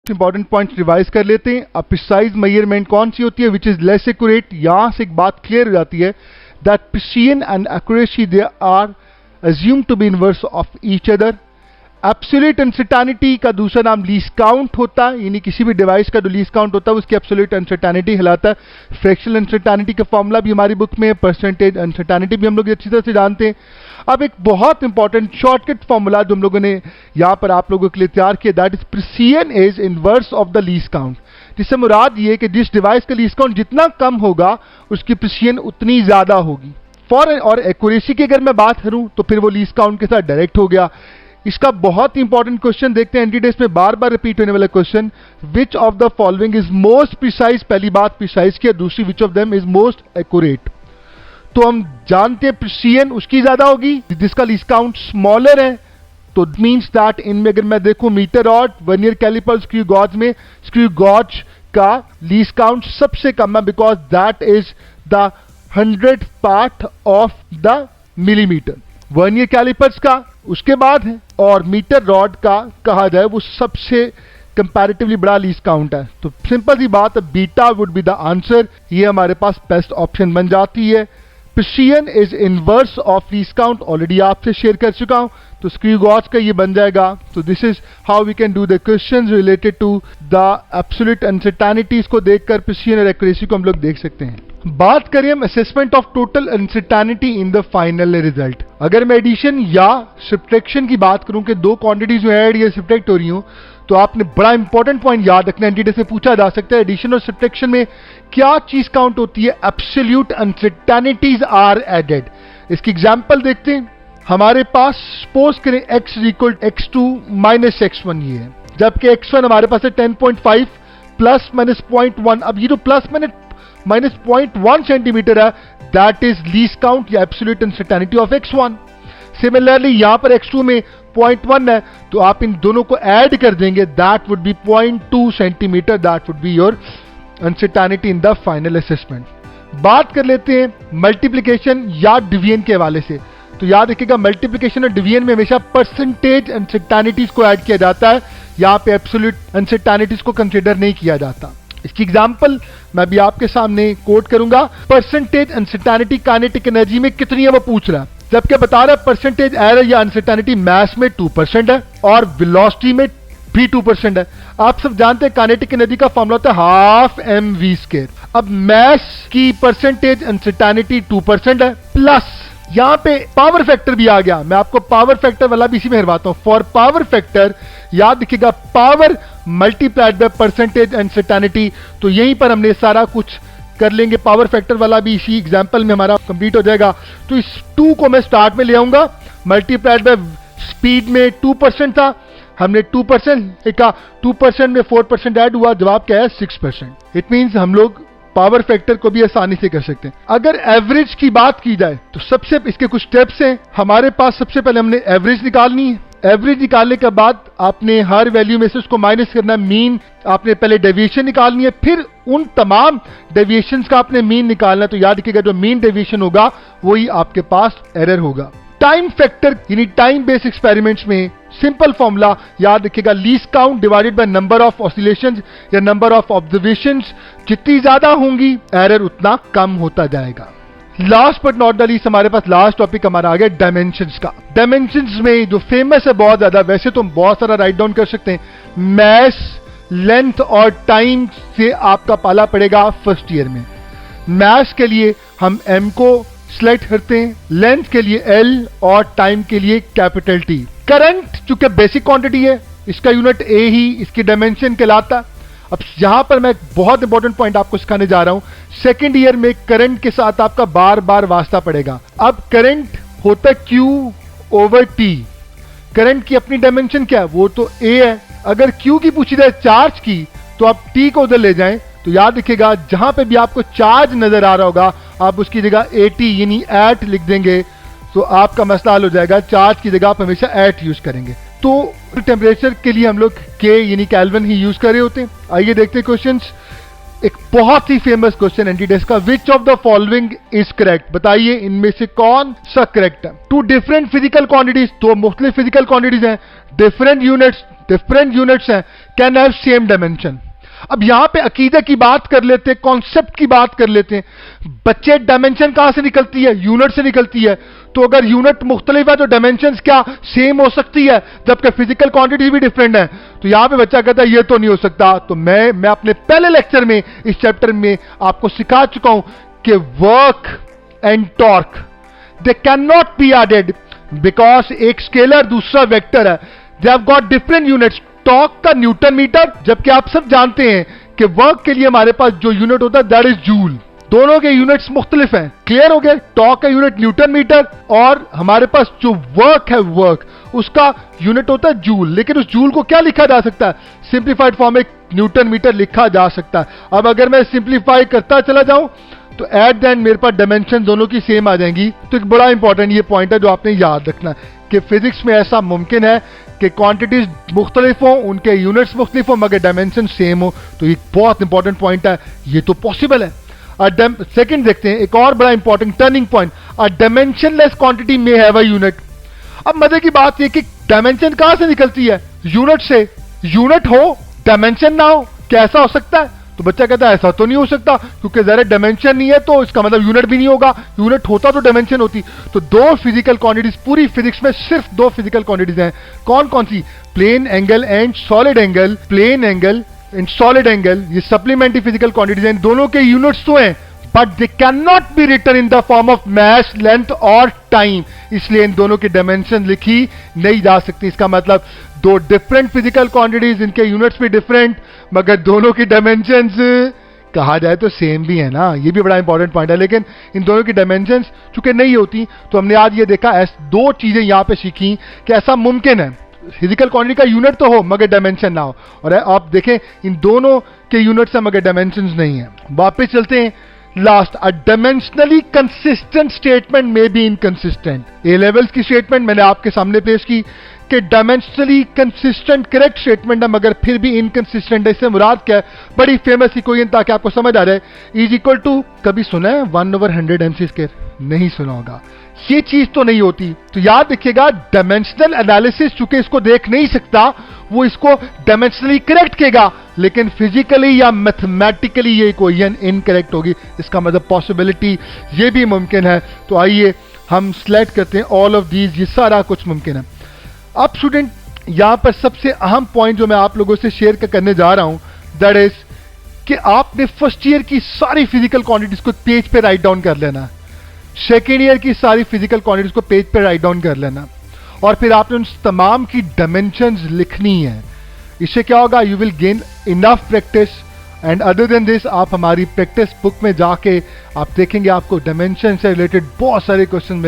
Important points revise कर लेते हैं। अब प्रिसाइज मेजरमेंट कौन सी होती है, विच इज लेस एक्यूरेट। यहां से एक बात क्लियर हो जाती है that precision and accuracy they are assumed to be inverse of each other। Absolute uncertainty का दूसरा नाम लीस्ट काउंट होता है, यानी किसी भी डिवाइस का जो लीस्ट काउंट होता है उसकी एब्सोल्यूट अनसर्टेनिटी हिलाता है। फ्रैक्शनल अनसर्टेनिटी का फॉर्मूला भी हमारी बुक में है, परसेंटेज अनसर्टेनिटी भी हम लोग अच्छी तरह से जानते हैं। अब एक बहुत इंपॉर्टेंट शॉर्टकट फॉर्मूला जो हम लोगों ने यहां पर आप लोगों के लिए तैयार किया, that is precision is inverse of the least count. जिससे मुराद ये कि जिस डिवाइस का लीस्ट काउंट जितना कम होगा उसकी प्रिसीजन उतनी ज्यादा होगी। और एक्यूरेसी की अगर मैं बात करूं तो फिर वो लीस्ट काउंट के साथ डायरेक्ट हो गया। इसका बहुत इंपॉर्टेंट क्वेश्चन देखते हैं एंटी टेस्ट में बार बार रिपीट होने वाला question, which of the following is most precise. पहली बात प्रिसाइज की, दूसरी which of them is most accurate. तो हम जानते हैं प्रिसीजन उसकी ज्यादा होगी जिसका लीस्ट काउंट स्मॉलर है। तो इट मींस दैट इनमें अगर मैं देखूं metre rod, vernier callipers, screw gauge में स्क्रू गॉज का लीस्ट काउंट सबसे कम है, because that is the 100th part of the millimetre. Vernier callipers का उसके बाद है, और मीटर रॉड का कहा जाए वो सबसे कंपैरेटिवली बड़ा लीस्ट काउंट है। तो सिंपल सी बात है, beta would be the answer. ये हमारे पास बेस्ट ऑप्शन बन जाती है। Precision is inverse of least count, already आपसे शेयर कर चुका हूं, तो स्क्रू गॉज का ये बन जाएगा। तो this is how we can do the questions related to the absolute uncertainties को देखकर प्रिसीजन और एक्यूरेसी को हम लोग देख सकते हैं। बात करें हम assessment of total uncertainty in the final result. अगर मैं एडिशन या सब्ट्रैक्शन की बात करूं कि दो क्वांटिटीज जो ऐड या सब्ट्रैक्ट हो रही हूं, तो आपने बड़ा इंपॉर्टेंट पॉइंट याद रखना है, एंटी टेस्ट में पूछा जा सकता है एडिशन और सब्ट्रैक्शन में क्या चीज काउंट होती है, एब्सोल्यूट अनसर्टेनिटीज आर एडेड। इसकी एग्जांपल देखते हैं। हमारे पास सपोज करें x equal x2 minus x1 ये है, जबकि x1 हमारे पास है 10.5 प्लस माइनस 0.1। अब ये जो प्लस माइनस 0.1 सेंटीमीटर है, दैट इज लीस्ट काउंट या absolute uncertainty of x1। Similarly यहां पर x2 में 0.1 है, तो आप इन दोनों को ऐड कर देंगे, that would be 0.2 centimetre, that would be your uncertainty in the final assessment. बात कर लेते हैं मल्टीप्लिकेशन या डिवीजन के हवाले से। तो याद रखिएगा मल्टीप्लिकेशन और डिवीजन में हमेशा परसेंटेज अनसर्टेनिटीज को ऐड किया जाता है, यहां पे एब्सोल्यूट अनसर्टेनिटीज को कंसीडर नहीं किया जाता। इसकी एग्जांपल मैं भी आपके सामने कोट करूंगा। परसेंटेज अनसर्टेनिटी काइनेटिक एनर्जी में कितनी है वो पूछ रहा है, जबकि बता रहा है परसेंटेज एरर या अनसर्टेनिटी मास में 2% है और वेलोसिटी में भी 2% है। आप सब जानते हैं काइनेटिक एनर्जी का फॉर्मूला होता है हाफ mv²। अब मास की परसेंटेज अनसर्टेनिटी 2% है, प्लस यहां पे पावर फैक्टर भी आ गया। मैं आपको पावर फैक्टर वाला भी इसी में हरवाता हूं। फॉर पावर फैक्टर याद रखिएगा power multiplied by percentage uncertainty. तो यहीं पर हमने सारा कुछ कर लेंगे, पावर फैक्टर वाला भी इसी एग्जांपल में हमारा कंप्लीट हो जाएगा। तो इस 2 को मैं स्टार्ट में ले आऊंगा, मल्टीप्लाइड बाय स्पीड में 2% था, हमने 2% का 2% में 4% ऐड हुआ, जवाब क्या है 6%। इट मींस हम लोग पावर फैक्टर को भी आसानी से कर सकते हैं। अगर एवरेज की बात की जाए तो सबसे इसके कुछ स्टेप्स हैं हमारे पास। सबसे पहले हमने एवरेज निकालनी है। एवरेज निकालने के बाद आपने हर वैल्यू में से उसको माइनस करना है, मीन आपने पहले डेविएशन निकालनी है, फिर उन तमाम डेविएशंस का आपने मीन निकालना है। तो याद रखिएगा जो मीन डेविएशन होगा वही आपके पास एरर होगा। टाइम फैक्टर यानी टाइम बेस्ड एक्सपेरिमेंट्स में सिंपल फॉर्मूला याद रखिएगा, least count divided by number of oscillations या नंबर ऑफ ऑब्जर्वेशंस। जितनी ज्यादा होंगी एरर उतना कम होता जाएगा। Last but not the least हमारे पास लास्ट टॉपिक हमारा आ गया डायमेंशंस का। डायमेंशंस में जो फेमस है बहुत ज्यादा, वैसे तो हम बहुत सारा राइट डाउन कर सकते हैं, मैस, लेंथ और टाइम से आपका पाला पड़ेगा फर्स्ट ईयर में। मैस के लिए हम m को सिलेक्ट करते हैं, लेंथ के लिए L और टाइम के लिए कैपिटल T। करंट चूंकि बेसिक क्वांटिटी है, इसका यूनिट A ही इसकी डायमेंशन कहलाता। अब यहां पर मैं एक बहुत इंपॉर्टेंट पॉइंट आपको सिखाने जा रहा हूं। सेकेंड ईयर में करंट के साथ आपका बार बार वास्ता पड़ेगा। अब करंट होता Q ओवर T। करंट की अपनी डायमेंशन क्या है, वो तो A है। अगर Q की पूछी जाए चार्ज की, तो आप T को उधर ले जाएं, तो याद रखिएगा जहां पे भी आपको चार्ज नजर आ रहा होगा आप उसकी जगह AT यानी एट लिख देंगे, तो आपका मसला हल हो जाएगा। चार्ज की जगह आप हमेशा एट यूज करेंगे। तो टेम्परेचर के लिए हम लोग K यानी केल्विन ही यूज कर रहे होते हैं। आइए देखते हैं क्वेश्चंस। एक बहुत ही फेमस क्वेश्चन एंटीटेस्ट का, which of the following is correct, बताइए इनमें से कौन सा करेक्ट है। टू डिफरेंट फिजिकल क्वांटिटीज, तो मुख्तलिफ फिजिकल क्वांटिटीज हैं, डिफरेंट यूनिट्स हैं, कैन हैव सेम डायमेंशन। अब यहां पे अकीदे की बात कर लेते हैं, कॉन्सेप्ट की बात कर लेते हैं। बच्चे डायमेंशन कहां से निकलती है, यूनिट से निकलती है। तो अगर यूनिट मुख्तलिफ है तो डायमेंशन क्या सेम हो सकती है, जबकि फिजिकल क्वांटिटी भी डिफरेंट है। तो यहां पे बच्चा कहता है ये तो नहीं हो सकता। तो मैं अपने पहले लेक्चर में इस चैप्टर में आपको सिखा चुका हूं कि work and torque they can not be added, because एक स्केलर दूसरा वेक्टर है, they have got different units. Torque का न्यूटन मीटर, जबकि आप सब जानते हैं कि वर्क के लिए हमारे पास जो यूनिट होता है दैट इज जूल। दोनों के यूनिट्स मुख्तलिफ हैं, क्लियर हो गया। टॉर्क का यूनिट न्यूटन मीटर और हमारे पास जो वर्क है, वर्क उसका यूनिट होता है जूल। लेकिन उस जूल को क्या लिखा जा सकता है, सिंप्लीफाइड फॉर्म में न्यूटन मीटर लिखा जा सकता है। अब अगर मैं सिंप्लीफाई करता चला जाऊं तो एट द एंड मेरे पास डायमेंशन दोनों की सेम आ जाएंगी। तो एक बड़ा इंपॉर्टेंट ये पॉइंट है जो आपने याद रखना है कि फिजिक्स में ऐसा मुमकिन है कि क्वांटिटीज मुख्तलिफ हो, उनके यूनिट्स मुख्तलिफ हो, मगर डायमेंशन सेम हो। तो एक बहुत इंपॉर्टेंट पॉइंट है, ये तो पॉसिबल है। सेकंड देखते हैं, एक और बड़ा इंपॉर्टेंट टर्निंग पॉइंट, अ डायमेंशनलेस क्वांटिटी में हैव अ यूनिट। अब मजे की बात यह कि डायमेंशन कहां से निकलती है, यूनिट से। यूनिट हो डायमेंशन ना हो, कैसा हो सकता है? तो बच्चा कहता है ऐसा तो नहीं हो सकता, क्योंकि जरा डायमेंशन नहीं है तो इसका मतलब यूनिट भी नहीं होगा। यूनिट होता तो डायमेंशन होती। तो दो फिजिकल क्वांटिटीज, पूरी फिजिक्स में सिर्फ दो फिजिकल क्वांटिटीज हैं। कौन कौन सी? Plane angle and solid angle. Plane angle and solid angle, ये सप्लीमेंट्री फिजिकल क्वांटिटीज हैं। दोनों के यूनिट्स तो हैं, but they can not be written in the form of mass, length और टाइम। इसलिए इन दोनों की डायमेंशन लिखी नहीं जा सकती। इसका मतलब दो डिफरेंट फिजिकल क्वांटिटीज, इनके यूनिट्स भी डिफरेंट, मगर दोनों की डायमेंशंस कहा जाए तो सेम भी है ना। ये भी बड़ा इंपॉर्टेंट पॉइंट है। लेकिन इन दोनों की डायमेंशंस चूंकि नहीं होती, तो हमने आज ये देखा, दो चीजें यहां पे सीखी कि ऐसा मुमकिन है फिजिकल क्वांटिटी का यूनिट तो हो मगर डायमेंशन ना हो। और आप देखें इन दोनों के यूनिट्स है मगर डायमेंशंस नहीं है। वापस चलते हैं लास्ट, अ डायमेंशनली कंसिस्टेंट स्टेटमेंट में बी इनकंसिस्टेंट। ए लेवल्स की स्टेटमेंट मैंने आपके सामने पेश की कि डायमेंशनली कंसिस्टेंट करेक्ट स्टेटमेंट है, मगर फिर भी इनकंसिस्टेंट है। इससे मुराद क्या है? बड़ी फेमस इक्वेशन ताकि आपको समझ आ जाए, इज इक्वल टू, कभी सुना है 1/100 MC²? नहीं सुना होगा। ये चीज तो नहीं होती। तो याद रखिएगा, डायमेंशनल एनालिसिस चूंकि इसको देख नहीं सकता, वो इसको डायमेंशनली करेक्ट करेगा, लेकिन फिजिकली या मैथमेटिकली ये इक्वेशन इनकरेक्ट होगी। इसका मतलब पॉसिबिलिटी ये भी मुमकिन है। तो आइए हम सिलेक्ट करते हैं ऑल ऑफ दीज, ये सारा कुछ मुमकिन है। अब स्टूडेंट यहां पर सबसे अहम पॉइंट जो मैं आप लोगों से शेयर करने जा रहा हूं, दैट इज कि आपने फर्स्ट ईयर की सारी फिजिकल क्वांटिटीज को पेज पे राइट डाउन कर लेना, सेकेंड ईयर की सारी फिजिकल क्वांटिटीज को पेज पे राइट डाउन कर लेना, और फिर आपने उन तमाम की डायमेंशंस लिखनी है। इससे क्या होगा, you will gain enough practice, and other than this आप हमारी प्रैक्टिस बुक में जाके आप देखेंगे आपको डायमेंशन से रिलेटेड बहुत सारे क्वेश्चन मिल